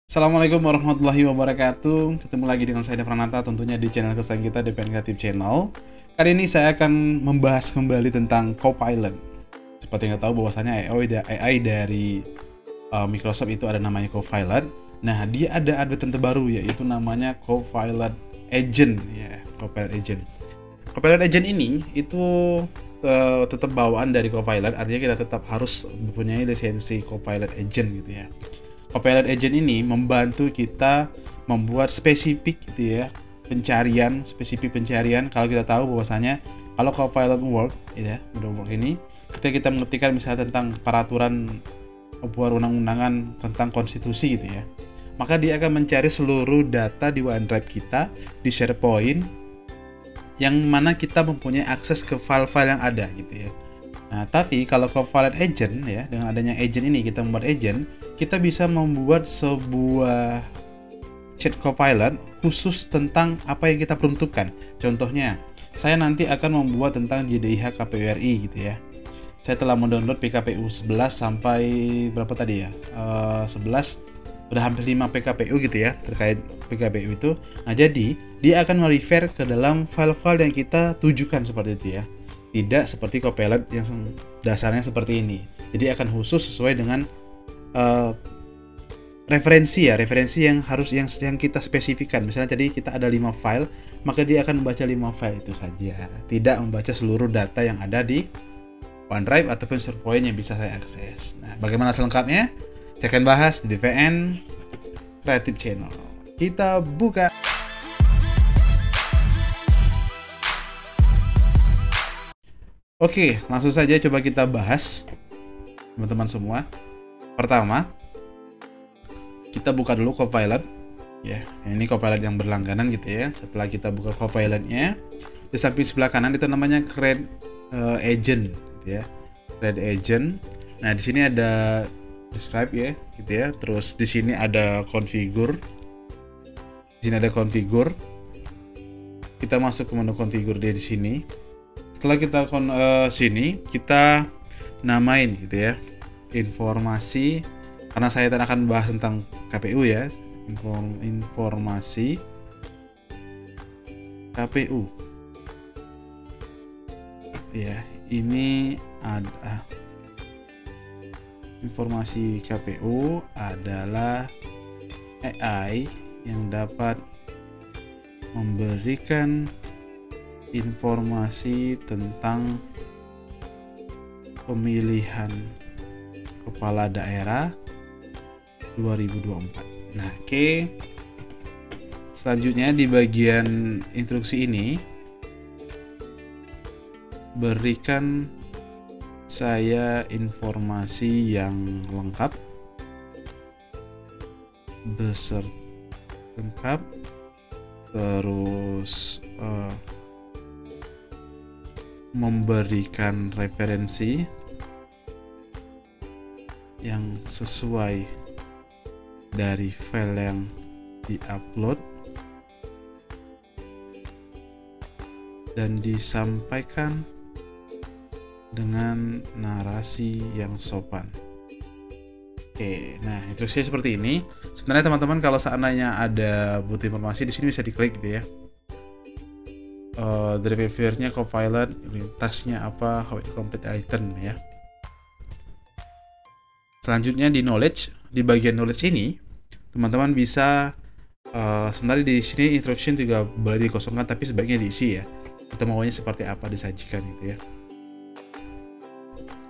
Assalamualaikum warahmatullahi wabarakatuh. Ketemu lagi dengan saya Devranata, tentunya di channel kesayangan kita DPN Kreatif Channel. Kali ini saya akan membahas kembali tentang Copilot. Seperti yang kita tahu bahwasanya AI dari Microsoft itu ada namanya Copilot. Nah, dia ada update terbaru yaitu namanya Copilot Agent ya, Copilot Agent. Copilot Agent ini itu tetap bawaan dari Copilot, artinya kita tetap harus mempunyai lisensi Copilot Agent gitu ya. Copilot Agent ini membantu kita membuat spesifik gitu ya, spesifik pencarian. Kalau kita tahu bahwasanya kalau Copilot work ya, work ini kita mengetikkan misalnya tentang peraturan pembuat undang-undangan tentang konstitusi gitu ya, maka dia akan mencari seluruh data di OneDrive kita, di SharePoint, yang mana kita mempunyai akses ke file-file yang ada gitu ya. Nah, tapi kalau Copilot Agent ya, dengan adanya agent ini kita membuat agent, kita bisa membuat sebuah chat Copilot khusus tentang apa yang kita peruntukkan. Contohnya, saya nanti akan membuat tentang JDIH KPU RI gitu ya. Saya telah mendownload PKPU 11 sampai berapa tadi ya? 11 udah hampir 5 PKPU gitu ya, terkait PKPU itu. Nah, jadi dia akan merefer ke dalam file-file yang kita tujukan seperti itu ya. Tidak seperti Copilot yang dasarnya seperti ini. Jadi akan khusus sesuai dengan referensi yang harus yang kita spesifikkan. Misalnya tadi kita ada 5 file, maka dia akan membaca 5 file itu saja, tidak membaca seluruh data yang ada di OneDrive ataupun SharePoint yang bisa saya akses. Nah, bagaimana selengkapnya? Saya akan bahas di DPN Kreatif Channel. Kita buka. Oke, langsung saja coba kita bahas, teman-teman semua. Pertama, kita buka dulu Copilot ya. Ini Copilot yang berlangganan gitu ya. Setelah kita buka Copilotnya, di samping sebelah kanan itu namanya Create Agent gitu ya. Create Agent. Nah, di sini ada describe ya gitu ya. Terus di sini ada configure. Di sini ada configure. Kita masuk ke menu configure dia di sini. Setelah kita sini, kita namain gitu ya, informasi, karena saya akan bahas tentang KPU ya, informasi KPU ya. Ini ada informasi KPU adalah AI yang dapat memberikan informasi tentang pemilihan kepala daerah 2024. Nah, oke. Selanjutnya di bagian instruksi ini, berikan saya informasi yang lengkap terus memberikan referensi yang sesuai dari file yang diupload dan disampaikan dengan narasi yang sopan. Oke, nah instruksinya seperti ini. Sebenarnya teman-teman kalau seandainya ada butuh informasi di sini bisa diklik gitu ya. Drivernya Copilot, lintasnya apa, how it complete item ya. Selanjutnya di knowledge, di bagian knowledge ini teman-teman bisa sebenarnya di sini instruction juga boleh dikosongkan, tapi sebaiknya diisi ya. Kita maunya seperti apa disajikan gitu ya.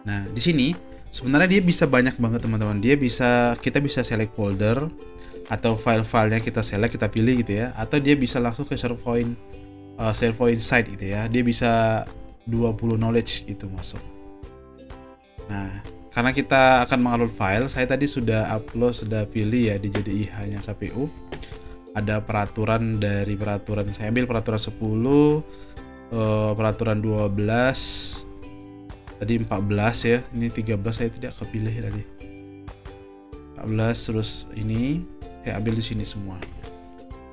Nah, di sini sebenarnya dia bisa banyak banget teman-teman. Kita bisa select folder atau file-filenya kita select, kita pilih gitu ya, atau dia bisa langsung ke SharePoint site gitu ya. Dia bisa 20 knowledge gitu masuk. Nah, karena kita akan mengupload file, saya tadi sudah pilih ya di JDIH-nya KPU. Ada peraturan saya ambil peraturan 10, peraturan 12, tadi 14 ya. Ini 13 saya tidak kepilih tadi. 14 terus ini saya ambil di sini semua.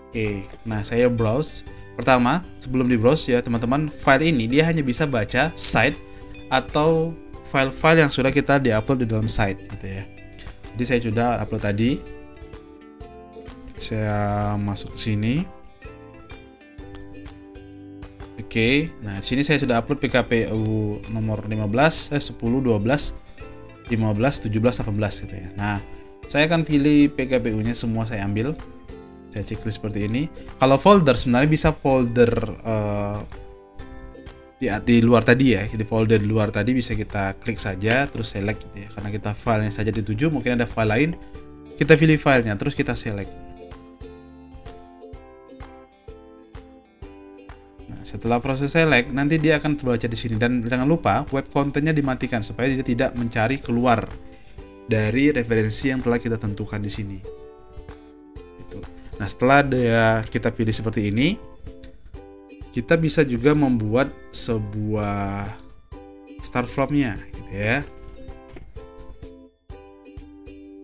Oke, nah saya browse. Pertama, sebelum di browse ya teman-teman, file ini dia hanya bisa baca site atau file-file yang sudah kita di-upload di dalam site gitu ya. Jadi saya sudah upload tadi. Saya masuk ke sini. Oke, nah sini saya sudah upload PKPU nomor 10, 12, 15, 17, 18 gitu ya. Nah, saya akan pilih PKPU-nya semua, saya ambil. Saya checklist seperti ini. Kalau folder sebenarnya bisa folder di luar tadi ya. Di folder di luar tadi bisa kita klik saja terus select gitu ya. Karena kita filenya saja dituju, mungkin ada file lain. Kita pilih filenya terus kita select. Setelah proses select, nanti dia akan terbaca di sini, dan jangan lupa web content-nya dimatikan supaya dia tidak mencari keluar dari referensi yang telah kita tentukan di sini. Gitu. Nah, setelah kita pilih seperti ini, kita bisa juga membuat sebuah start from-nya, gitu ya.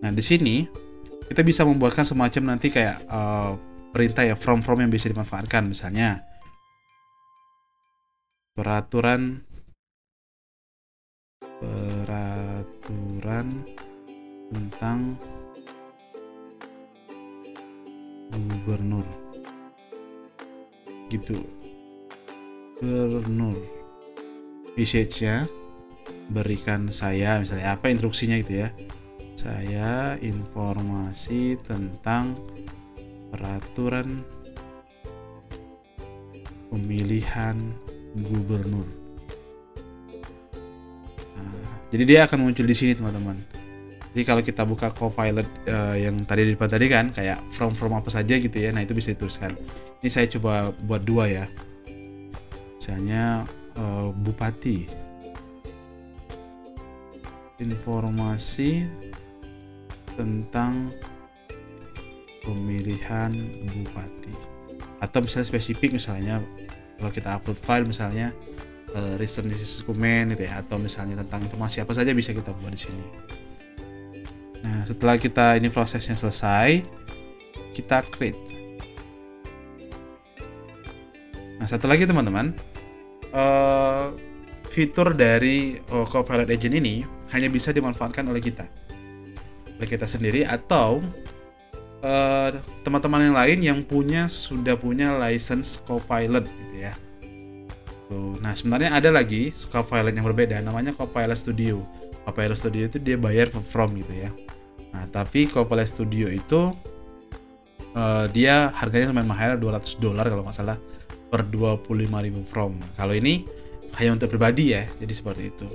Nah, di sini kita bisa membuatkan semacam nanti kayak perintah ya, from yang bisa dimanfaatkan, misalnya peraturan tentang gubernur gitu. Gubernur, message-nya berikan saya, misalnya apa instruksinya gitu ya, saya informasi tentang peraturan pemilihan gubernur. Nah, jadi dia akan muncul di sini teman-teman. Jadi kalau kita buka Copilot yang tadi di depan tadi kan kayak from apa saja gitu ya. Nah, itu bisa dituliskan. Ini saya coba buat dua ya. Misalnya bupati. Informasi tentang pemilihan bupati. Atau misalnya spesifik, misalnya kalau kita upload file misalnya recent document gitu ya, atau misalnya tentang informasi apa saja bisa kita buat di sini. Nah, setelah kita ini prosesnya selesai, kita create. Nah, satu lagi teman-teman, fitur dari Copilot Agent ini hanya bisa dimanfaatkan oleh kita sendiri, atau teman-teman yang lain yang sudah punya license Copilot gitu ya. Nah, sebenarnya ada lagi Copilot yang berbeda, namanya Copilot Studio. Copilot Studio itu dia bayar from gitu ya. Nah, tapi Copilot Studio itu dia harganya lumayan mahal, $200 kalau nggak salah per 25.000 from. Kalau ini hanya untuk pribadi ya, jadi seperti itu.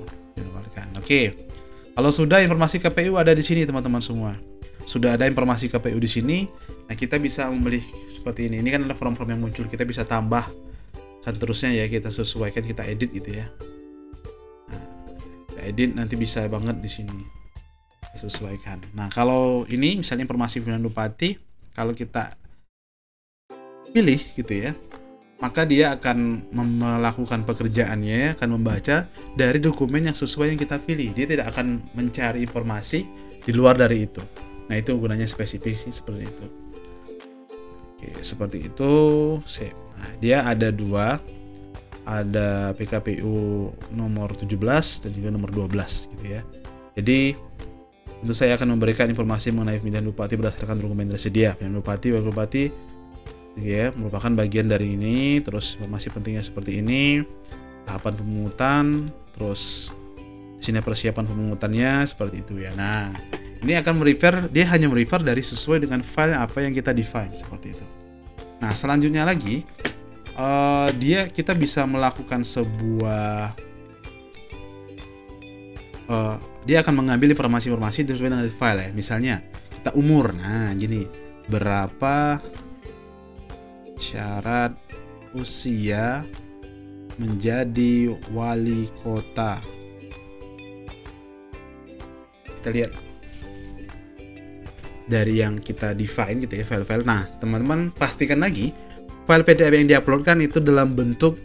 Oke. Kalau sudah informasi KPU ada di sini teman-teman semua. Sudah ada informasi KPU di sini. Nah, kita bisa memilih seperti ini. Ini kan ada form-form yang muncul. Kita bisa tambah dan terusnya ya, kita sesuaikan, kita edit gitu ya. Nah, kita edit nanti bisa banget di sini. Sesuaikan. Nah, kalau ini misalnya informasi pemilihan bupati, kalau kita pilih gitu ya, maka dia akan melakukan pekerjaannya, akan membaca dari dokumen yang sesuai yang kita pilih. Dia tidak akan mencari informasi di luar dari itu. Nah, itu gunanya spesifik seperti itu. Oke, seperti itu. Nah, dia ada dua. Ada PKPU nomor 17 dan juga nomor 12 gitu ya. Jadi, tentu saya akan memberikan informasi mengenai pemilihan bupati berdasarkan dokumen tersedia. Pemilihan bupati, wakil bupati ya, merupakan bagian dari ini. Terus informasi pentingnya seperti ini. Tahapan pemungutan, terus di sini persiapan pemungutannya seperti itu ya. Nah, ini akan dia hanya merefer dari sesuai dengan file apa yang kita define seperti itu. Nah, selanjutnya lagi kita bisa melakukan sebuah dia akan mengambil informasi-informasi sesuai dengan file ya. Misalnya kita umur. Nah, gini, berapa syarat usia menjadi wali kota. Kita lihat dari yang kita define gitu ya, file-file. Nah, teman-teman pastikan lagi file PDF yang diuploadkan itu dalam bentuk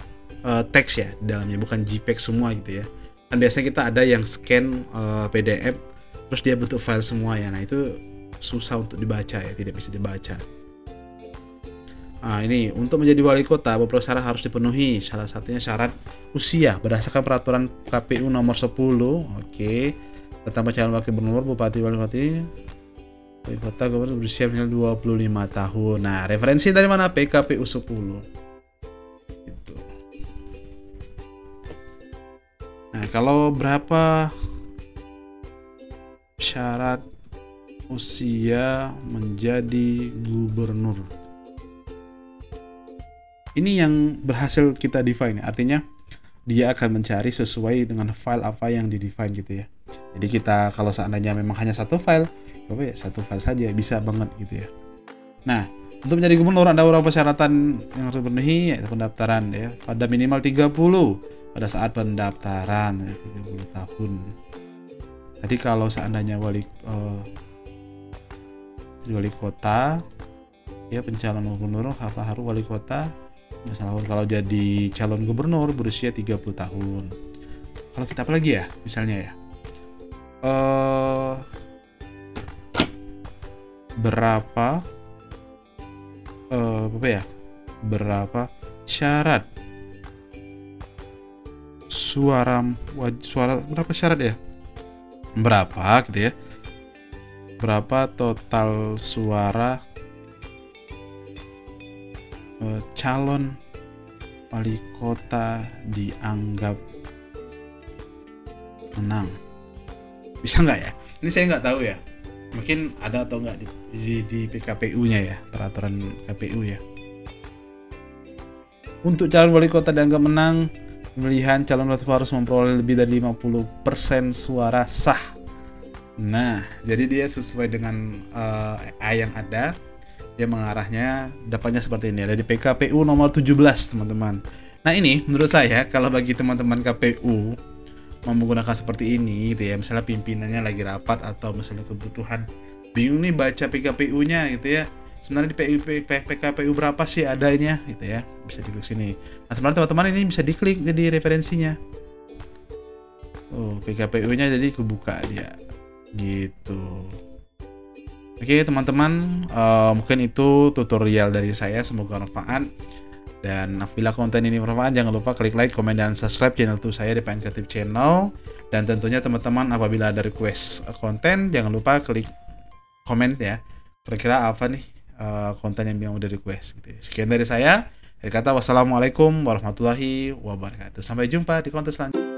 teks ya, dalamnya bukan JPEG semua gitu ya. Kan biasanya kita ada yang scan PDF terus dia bentuk file semua ya. Nah, itu susah untuk dibaca ya, tidak bisa dibaca. Nah, ini untuk menjadi wali kota beberapa syarat harus dipenuhi. Salah satunya syarat usia berdasarkan peraturan KPU nomor 10. Oke. Tentang calon wakil gubernur, bupati, wali kota. Wali kota gubernur berusia minimal 25 tahun. Nah, referensi dari mana? PKPU 10. Gitu. Nah, kalau berapa syarat usia menjadi gubernur? Ini yang berhasil kita define, artinya dia akan mencari sesuai dengan file apa yang di define gitu ya. Jadi kita kalau seandainya memang hanya satu file, ya satu file saja bisa banget gitu ya. Nah, untuk menjadi gubernur ada beberapa persyaratan yang harus dipenuhi, yaitu pendaftaran ya pada minimal 30 pada saat pendaftaran ya, 30 tahun. Jadi kalau seandainya wali kota ya, pencalon gubernur apa harus wali kota. Misalnya kalau jadi calon gubernur berusia 30 tahun. Kalau kita apa lagi ya? Misalnya ya. Berapa syarat suara berapa syarat ya? Berapa gitu ya? Berapa total suara calon wali kota dianggap menang? Bisa nggak ya? Ini saya nggak tahu ya. Mungkin ada atau nggak di PKPU-nya ya, peraturan KPU ya. Untuk calon wali kota dianggap menang, pemilihan calon wali kota harus memperoleh lebih dari 50% suara sah. Nah, jadi dia sesuai dengan yang ada. Dia mengarahnya dapatnya seperti ini, ada di PKPU nomor 17 teman-teman. Nah ini menurut saya kalau bagi teman-teman KPU mau menggunakan seperti ini gitu ya, misalnya pimpinannya lagi rapat atau misalnya kebutuhan bingung nih baca PKPU-nya gitu ya, sebenarnya di PKPU berapa sih adanya gitu ya, bisa diklik sini. Nah sebenarnya teman-teman ini bisa diklik jadi referensinya. PKPU-nya jadi kebuka dia gitu. Oke teman-teman, mungkin itu tutorial dari saya, semoga bermanfaat. Dan apabila konten ini bermanfaat, jangan lupa klik like, komen, dan subscribe channel YouTube saya DPN Kreatif Channel. Dan tentunya teman-teman apabila ada request konten, jangan lupa klik komen ya, kira-kira apa nih konten yang udah request gitu. Sekian dari saya, dari kata wassalamualaikum warahmatullahi wabarakatuh. Sampai jumpa di konten selanjutnya.